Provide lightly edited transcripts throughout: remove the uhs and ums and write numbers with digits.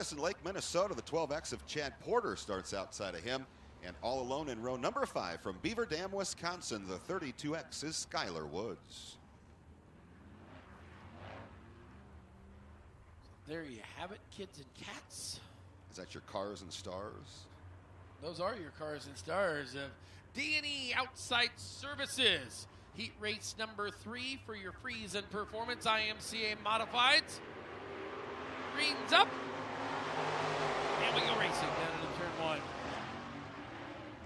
In Lake, Minnesota, the 12X of Chad Porter starts outside of him. And all alone in row number 5 from Beaver Dam, Wisconsin, the 32X is Skylar Woods. There you have it, kids and cats. Is that your Cars and Stars? Those are your Cars and Stars of D&E Outside Services. Heat race number 3 for your freeze and performance IMCA Modifieds. Greens up. And we go racing down into turn 1.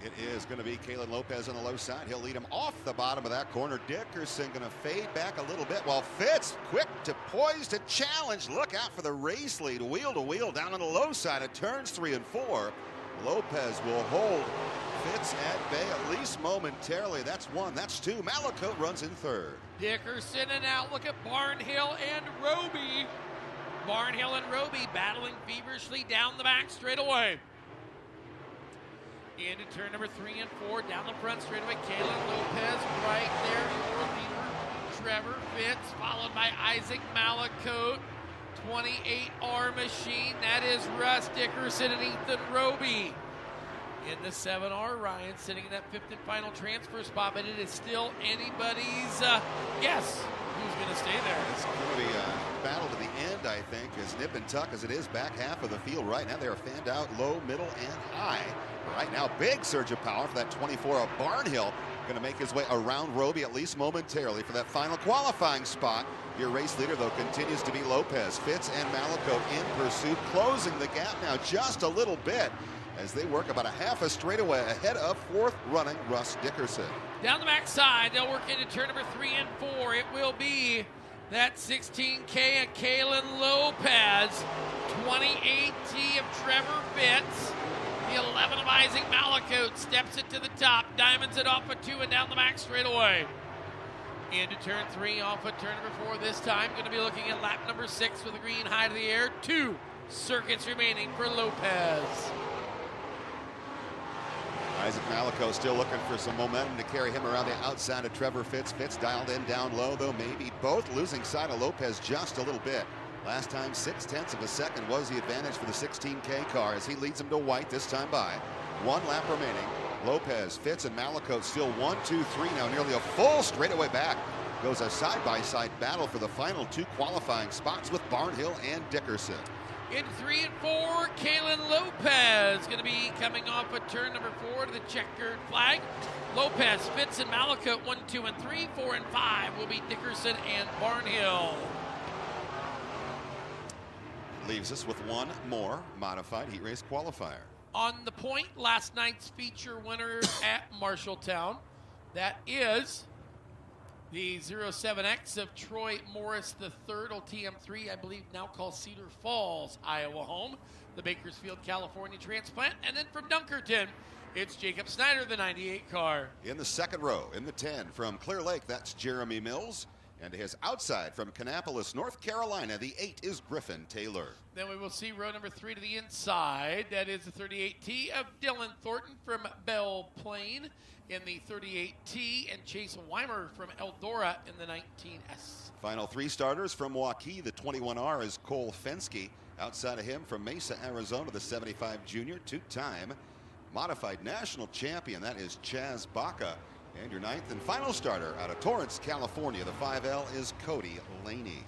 It is going to be Kalen Lopez on the low side. He'll lead him off the bottom of that corner. Dickerson going to fade back a little bit while Fitz quick to poise to challenge. Look out for the race lead. Wheel to wheel down on the low side of turns 3 and 4. Lopez will hold Fitz at bay at least momentarily. That's 1, that's 2. Malakote runs in 3rd. Dickerson and out. Look at Barnhill and Roby. Barnhill and Roby battling feverishly down the back straightaway. Into turn number 3 and 4, down the front straightaway. Kalen Lopez right there, your leader. Trevor Fitz, followed by Isaac Malakote. 28R machine, that is Russ Dickerson and Ethan Roby. In the 7R, Ryan sitting in that 5th and final transfer spot, but it is still anybody's guess who's going to stay there. It's going to be a battle to the end, I think, as nip and tuck as it is back half of the field right now. They are fanned out low, middle, and high. Right now, big surge of power for that 24 of Barnhill. Going to make his way around Roby at least momentarily for that final qualifying spot. Your race leader, though, continues to be Lopez. Fitz and Malakote in pursuit, closing the gap now just a little bit as they work about a half a straightaway ahead of 4th running Russ Dickerson. Down the backside, they'll work into turn number 3 and 4. It will be that 16K of Kalen Lopez, 28T of Trevor Fitz, the 11 of Isaac Malakote steps it to the top, diamonds it off of 2 and down the back straightaway. Into turn 3, off of turn number 4 this time. Going to be looking at lap number 6 with the green high to the air. 2 circuits remaining for Lopez. Isaac Malakote still looking for some momentum to carry him around the outside of Trevor Fitz. Fitz dialed in down low, though maybe both losing sight of Lopez just a little bit. Last time, 0.6 of a second was the advantage for the 16K car as he leads him to white this time by 1 lap remaining. Lopez, Fitz, and Malakote still 1, 2, 3 now, nearly a full straightaway back. Goes a side-by-side battle for the final 2 qualifying spots with Barnhill and Dickerson. In 3 and 4, Kalen Lopez going to be coming off of turn number 4 to the checkered flag. Lopez, Fitz, and Malakote 1, 2, and 3. 4 and 5 will be Dickerson and Barnhill. Leaves us with 1 more modified heat race qualifier. On the point, last night's feature winner at Marshalltown. That is the 07X of Troy Morris III, TM3, I believe now called Cedar Falls, Iowa home. The Bakersfield, California transplant. And then from Dunkerton, it's Jacob Snyder, the 98 car. In the 2nd row, in the 10, from Clear Lake, that's Jeremy Mills. And to his outside from Kannapolis, North Carolina, the 8 is Griffin Taylor. Then we will see row number 3 to the inside. That is the 38T of Dylan Thornton from Belle Plaine in the 38T, and Chase Weimer from Eldora in the 19S. Final 3 starters from Waukee. The 21R is Cole Fensky. Outside of him from Mesa, Arizona, the 75 junior, 2-time modified national champion. That is Chaz Baca. And your 9th and final starter out of Torrance, California, the 5L is Cody Laney.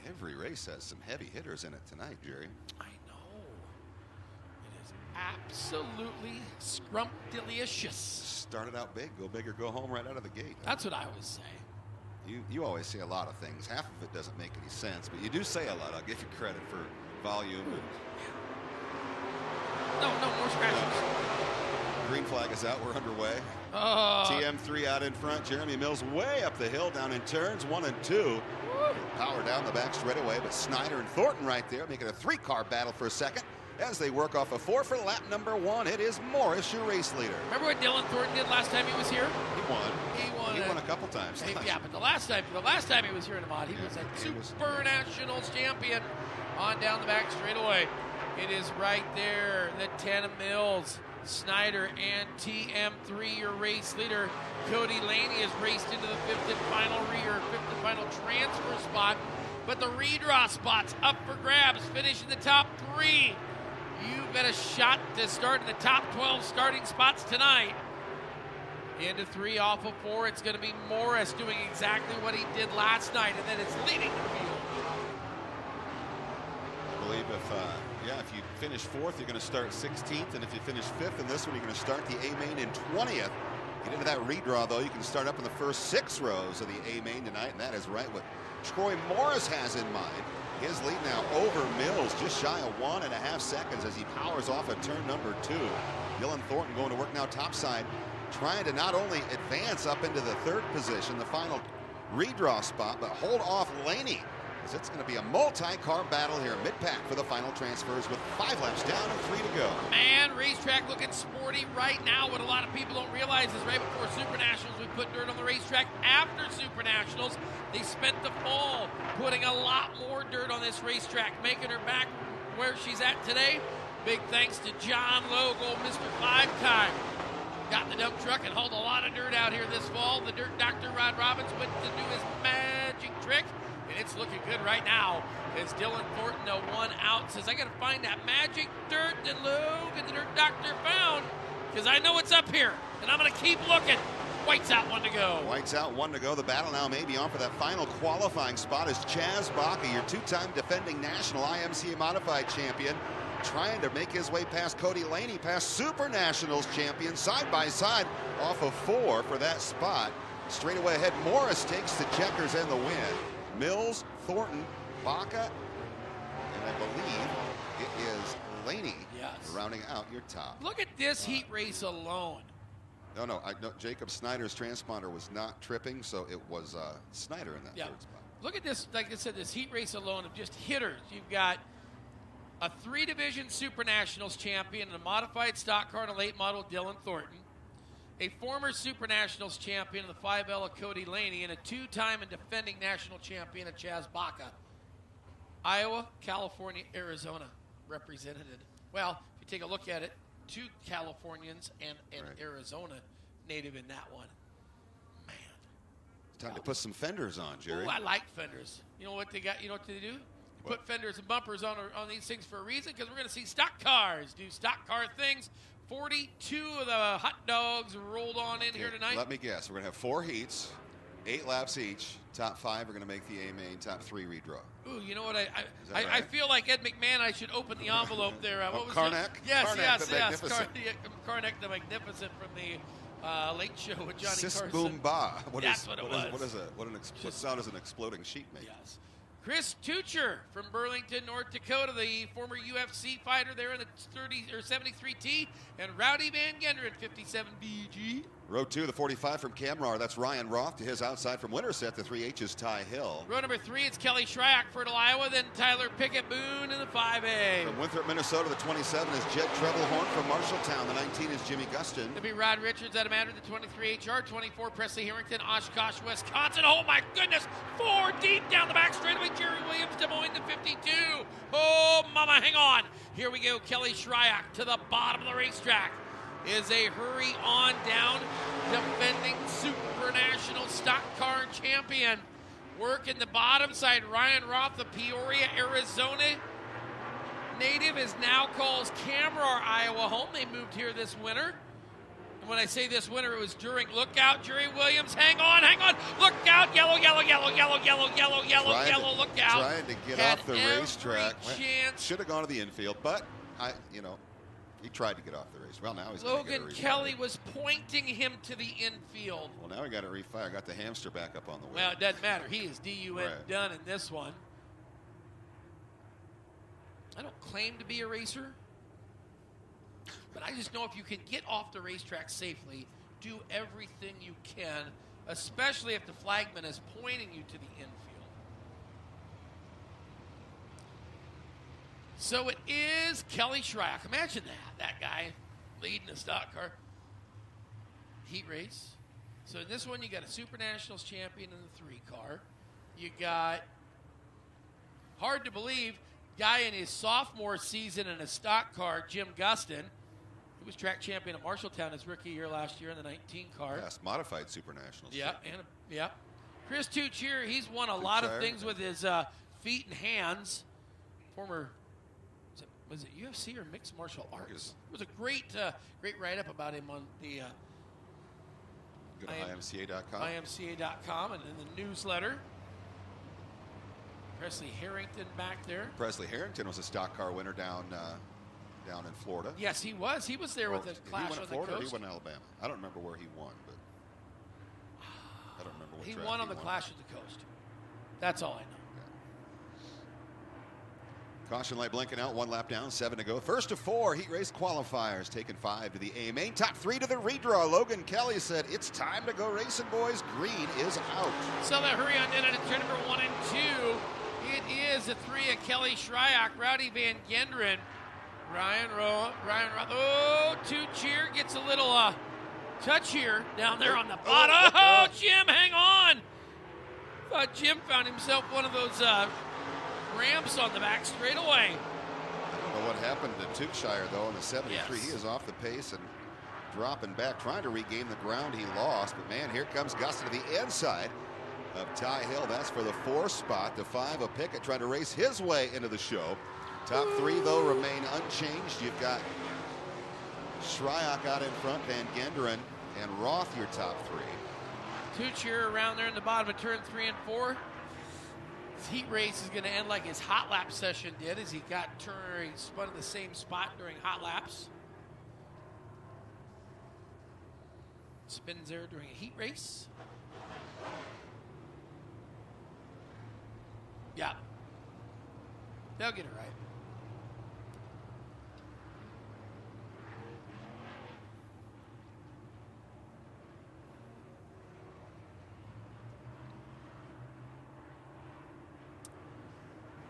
Every race has some heavy hitters in it tonight, Jerry. I know. It is absolutely scrumptious. Started out big, go big or go home right out of the gate. That's what I always say. You always say a lot of things. Half of it doesn't make any sense, but you do say a lot. I'll give you credit for volume. No more scratches. Green flag is out. We're underway. TM3 out in front. Jeremy Mills way up the hill, down in turns 1 and 2. Power down the back straightaway, but Snyder and Thornton right there making a 3-car battle for a second as they work off a 4 for lap number 1. It is Morris, your race leader. Remember what Dylan Thornton did last time he was here? He won. He won a couple times. Yeah, but the last time he was here in the mod, he was a Super Nationals champion on down the back straightaway. It is right there, the 10 of Mills. Snyder and TM3, your race leader. Cody Laney has raced into the fifth and final transfer spot. But the redraw spot's up for grabs. Finish in the top 3. You've got a shot to start in the top 12 starting spots tonight. Into 3 off of 4. It's going to be Morris doing exactly what he did last night, and then it's leading the field. I believe if you finish 4th, you're going to start 16th, and if you finish 5th in this one, you're going to start the A main in 20th. Get into that redraw, though. You can start up in the first 6 rows of the A main tonight, and that is right what Troy Morris has in mind. His lead now over Mills, just shy of 1.5 seconds as he powers off at turn number 2. Dylan Thornton going to work now topside, trying to not only advance up into the 3rd position, the final redraw spot, but hold off Laney. As it's going to be a multi-car battle here, mid-pack for the final transfers with 5 laps down and 3 to go. Man, racetrack looking sporty right now. What a lot of people don't realize is right before Super Nationals, we put dirt on the racetrack. After Super Nationals, they spent the fall putting a lot more dirt on this racetrack, making her back where she's at today. Big thanks to John Logal, Mr. 5-time. Got the dump truck and hauled a lot of dirt out here this fall. The Dirt Doctor Rod Robbins went to do his magic trick, and it's looking good right now as Dylan Thornton, a 1 out, says, I got to find that magic dirt that Logan, the Dirt Doctor, found, because I know it's up here, and I'm going to keep looking. White's out, 1 to go. White's out, 1 to go. The battle now may be on for that final qualifying spot as Chaz Baca, your 2-time defending national IMCA Modified champion, trying to make his way past Cody Laney, past Super Nationals champion, side by side off of 4 for that spot. Straight away ahead, Morris takes the checkers and the win. Mills, Thornton, Baca, and I believe it is Laney rounding out your top. Look at this heat race alone. No, Jacob Snyder's transponder was not tripping, so it was Snyder in that 3rd spot. Look at this, like I said, this heat race alone of just hitters. You've got a 3-division Super Nationals champion and a modified stock car and a late model Dylan Thornton, a former Super Nationals champion in the 5L of Cody Laney, and a 2-time and defending national champion of Chaz Baca. Iowa, California, Arizona represented. Well, if you take a look at it, 2 Californians and an Arizona native in that one. Man. It's time to put some fenders on, Jerry. Ooh, I like fenders. You know what they got? You know what they do? Put fenders and bumpers on these things for a reason, because we're going to see stock cars do stock car things. 42 of the hot dogs rolled on in here tonight. Let me guess. We're going to have 4 heats, 8 laps each. Top 5 are going to make the A main. Top 3 redraw. Ooh, you know what? I feel like Ed McMahon. I should open the envelope there. What was Karnak? Yes, Karnak the Magnificent. Karnak the Magnificent from the Late Show with Johnny Carson. Boom Ba. That's what it was. What sound does an exploding sheet make? Yes. Chris Tucher from Burlington, North Dakota, the former UFC fighter there in the 73T, and Rowdy Van Genderen, 57BG. Row 2, the 45 from Camrar. That's Ryan Roth to his outside from Winterset. The 3H's Ty Hill. Row number 3, it's Kelly Shryack, Fertile, Iowa. Then Tyler Pickett Boone in the 5A. From Winthrop, Minnesota, the 27 is Jed Treblehorn. From Marshalltown, the 19 is Jimmy Gustin. It'll be Rod Richards out of Madrid, the 23 HR. 24, Presley Harrington, Oshkosh, Wisconsin. Oh, my goodness. 4 deep down the back straightaway. Jerry Williams, Des Moines, the 52. Oh, mama, hang on. Here we go. Kelly Shryack to the bottom of the racetrack. Is a hurry on down, defending Super National Stock Car champion. Working the bottom side, Ryan Roth, the Peoria, Arizona native, is now calls Camrar, Iowa home. They moved here this winter. And when I say this winter, it was during. Look out, Jerry Williams. Hang on. Look out. Yellow, look out. Trying to get off the racetrack. Should have gone to the infield, but he tried to get off the race. Well, now he's going to get a Logan Kelly was pointing him to the infield. Well, now he got it refired. Got the hamster back up on the wheel. Well, it doesn't matter. He is DUN done in this one. I don't claim to be a racer, but I just know if you can get off the racetrack safely, do everything you can, especially if the flagman is pointing you to the infield. So it is Kelly Shryack. Imagine that guy leading a stock car heat race. So in this one, you got a Super Nationals champion in the 3 car. You got, hard to believe, guy in his sophomore season in a stock car, Jim Gustin. He was track champion at Marshalltown his rookie year last year in the 19 car. Yes, modified Super Nationals. Yeah, Chris Tuccier, he's won a lot of things with his feet and hands. Former, was it UFC or mixed martial arts? It was a great write-up about him on the Go to IMCA.com. IMCA.com and in the newsletter. Presley Harrington back there. Presley Harrington was a stock car winner down in Florida. Yes, he was. He was there with the Clash on the Florida, Coast. He won in Alabama. I don't remember where he won, but I don't remember what he track won on the Clash of the Coast. That's all I know. Yeah. Caution light blinking out, 1 lap down, 7 to go. First of 4 heat race qualifiers, taking 5 to the A main. Top 3 to the redraw. Logan Kelly said, "It's time to go racing, boys. Green is out." So the hurry on in at turn number 1 and 2. It is the 3 of Kelly Shryock, Rowdy Van Genderen, Ryan Roth. Oh, Tuccier gets a little touch here down there on the bottom. Oh, Jim, hang on. Thought Jim found himself one of those ramps on the back straightaway. I don't know what happened to Tuccier, though, in the 73. Yes. He is off the pace and dropping back, trying to regain the ground he lost. But, man, here comes Gustin to the inside of Ty Hill. That's for the 4th spot. The 5 of Pickett trying to race his way into the show. Top 3, though, remain unchanged. You've got Shryock out in front, Van Genderen and Roth, your top 3. Tuccier around there in the bottom of turn 3 and 4. His heat race is going to end like his hot lap session did, as he spun in the same spot during hot laps. Spins there during a heat race. Yeah. They'll get it right.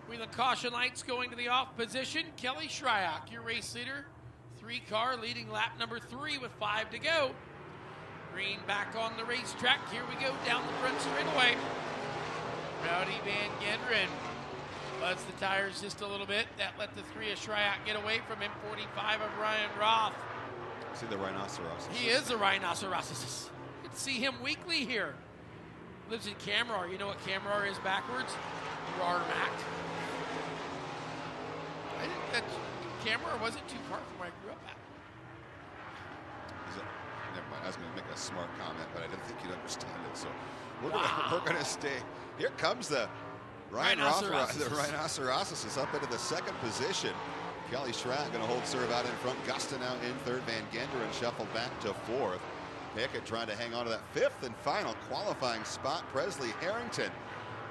With the caution lights going to the off position, Kelly Shryock, your race leader. 3 car leading lap number 3 with 5 to go. Green back on the racetrack. Here we go down the front straightaway. Rowdy Van Genderen buzzed the tires just a little bit. That let the 3 of Shryock get away from him. 45 of Ryan Roth. See the rhinoceros. He is the rhinoceros. You can see him weekly here. Lives in Camrar. You know what Camrar is backwards? Rarmac. I think that Camrar wasn't too far from where I grew up at. Never mind. I was going to make a smart comment, but I didn't think you'd understand it. So we're going to stay. Here comes the Ryan Roth. The rhinoceros is up into the 2nd position. Kelly Shryock going to hold serve out in front. Gustin now in 3rd. Van Genderen shuffled back to 4th. Pickett trying to hang on to that 5th and final qualifying spot. Presley Harrington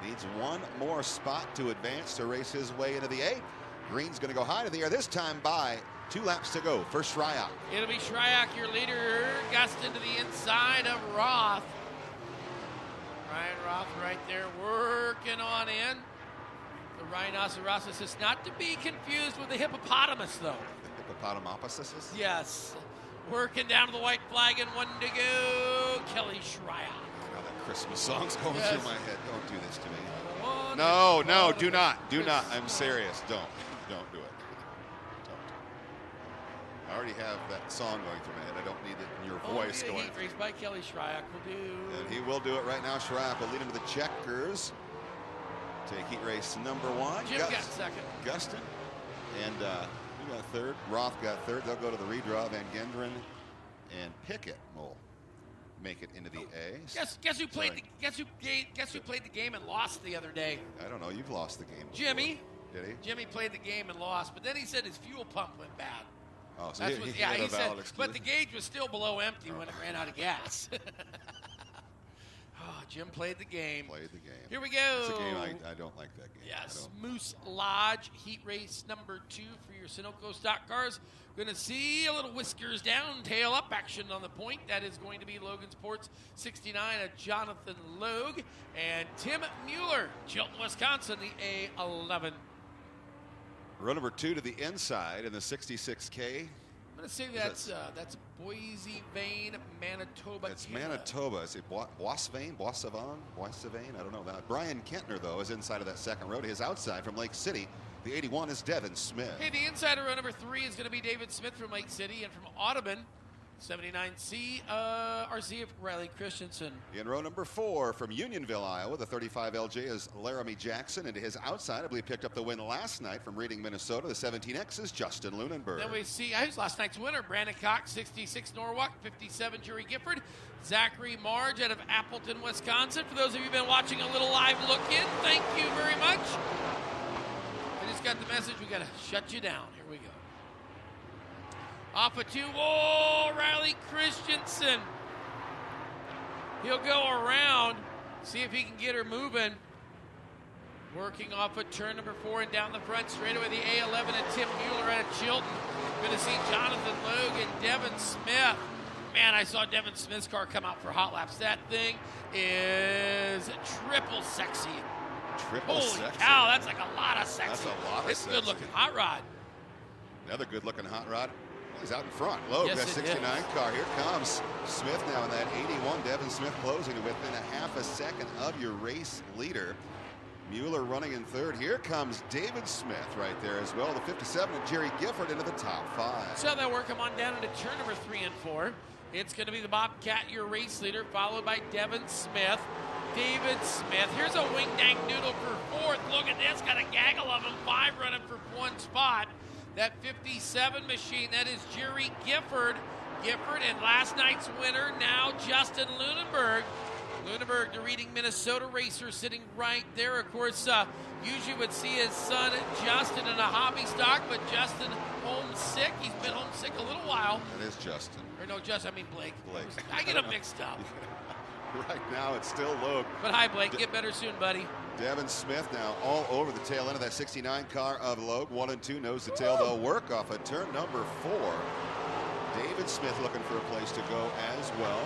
needs 1 more spot to advance to race his way into the 8th. Green's going to go high to the air, this time by 2 laps to go for Shryock. It'll be Shryock, your leader. Gustin to the inside of Roth. Ryan Roth right there working on in. The rhinoceros is not to be confused with the hippopotamus, though. The hippopotamoposis? Yes. Working down to the white flag and 1 to go. Kelly Shryock. Now that Christmas song's going through my head. Don't do this to me. No, do not. Do not. I'm serious. Don't do it. Don't. I already have that song going through my head. I don't need it in your voice going. Heat race by Kelly Shryock will do. And he will do it right now. Shryock will lead him to the checkers. Take heat race number 1. Jim got 2nd. Gustin. And who got 3rd? Roth got 3rd. They'll go to the redraw. Van Genderen and Pickett will make it into the A. Guess who played the game and lost the other day? I don't know. You've lost the game before. Jimmy. Did he? Jimmy played the game and lost, but then he said his fuel pump went bad. Oh, so he said, excuse. but the gauge was still below empty when it ran out of gas. Jim played the game. Here we go. It's a game I don't like that game. Yes, Moose Lodge heat race number 2 for your Sunoco stock cars. Going to see a little whiskers down, tail up action on the point. That is going to be Logan Sports 69 of Jonathan Logue and Tim Mueller, Chilton, Wisconsin, the A11. Row number 2 to the inside in the 66K. I'm going to say that's Boise Vane, Manitoba. It's Manitoba. Is it Boissevain? I don't know that. Brian Kentner, though, is inside of that 2nd row to his outside from Lake City. The 81 is Devin Smith. Hey, the insider row number 3 is going to be David Smith from Lake City, and from Audubon, 79C, RC of Riley Christensen. In row number 4 from Unionville, Iowa, the 35 LJ is Laramie Jackson, and to his outside, I believe, picked up the win last night from Reading, Minnesota. The 17X is Justin Lunenberg. Then we see who's last night's winner, Brandon Cox, 66 Norwalk, 57 Jerry Gifford, Zachary Marge out of Appleton, Wisconsin. For those of you who've been watching a little live look-in, thank you very much. I just got the message, we got to shut you down. Here we go. Off of 2, whoa, Riley Christensen. He'll go around, see if he can get her moving. Working off of turn number 4 and down the front straightaway, the A11 and Tim Mueller out of Chilton. Going to see Jonathan Logue and Devin Smith. Man, I saw Devin Smith's car come out for hot laps. That thing is triple sexy. Triple sexy. Holy cow, that's like a lot of sexy. That's a lot of it's sexy. Good looking hot rod. Another good looking hot rod. He's out in front. Logue, Yes, that 69 car. Here comes Smith now in that 81. Devin Smith closing within a half a second of your race leader. Mueller running in third. Here comes David Smith right there as well. The 57 and Jerry Gifford into the top 5. So they'll work him on down into turn number 3 and 4. It's going to be the Bobcat, your race leader, followed by Devin Smith. David Smith. Here's a wing dang noodle for 4th. Look at this. Got a gaggle of them. 5 running for 1 spot. That 57 machine, that is Jerry Gifford. Gifford, and last night's winner, now Justin Lunenberg. Lunenberg, the Reading, Minnesota racer, sitting right there. Of course, usually would see his son Justin in a hobby stock, but Justin homesick. He's been homesick a little while. It is Justin. Or no, Justin, I mean Blake. Blake. I get them mixed up. Right now, it's still Logue. But hi, Blake. Get better soon, buddy. Devin Smith now all over the tail end of that 69 car of Logue. 1 and 2, nose to tail. They'll work off of turn number 4. David Smith looking for a place to go as well.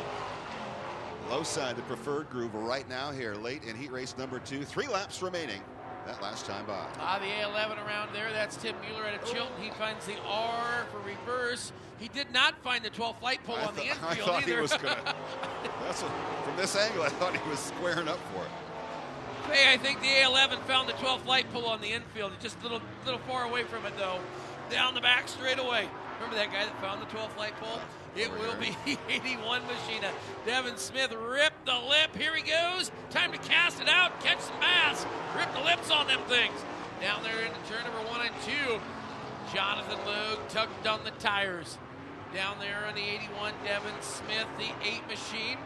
Low side, the preferred groove right now here, late in heat race number 2. 3 laps remaining. That last time by. The A11 around there, that's Tim Mueller out of Chilton. He finds the R for reverse. He did not find the 12th light pole on the infield I thought either. He was gonna, from this angle, I thought he was squaring up for it. Hey, I think the A11 found the 12th light pole on the infield. Just a little far away from it, though. Down the back straight away. Remember that guy that found the 12th light pole? It will be 81 Machina. Devin Smith ripped the lip. Here he goes. Time to cast it out, catch some bass. Rip the lips on them things. Down there into turn number 1 and 2. Jonathan Logue tugged on the tires. Down there on the 81, Devin Smith, the 8 machine.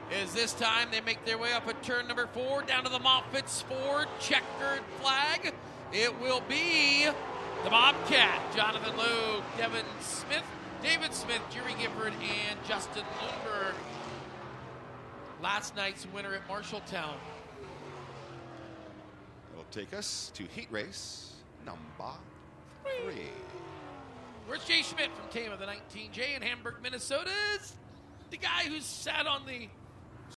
Is this time they make their way up at turn number 4, down to the Moffitt's Ford checkered flag. It will be the Bobcat, Jonathan Logue, Devin Smith, David Smith, Jerry Gifford, and Justin Lunenberg. Last night's winner at Marshalltown. It'll take us to heat race number 3. Where's Jay Schmidt from Tama, the 19J in Hamburg, Minnesota? Is the guy who sat on the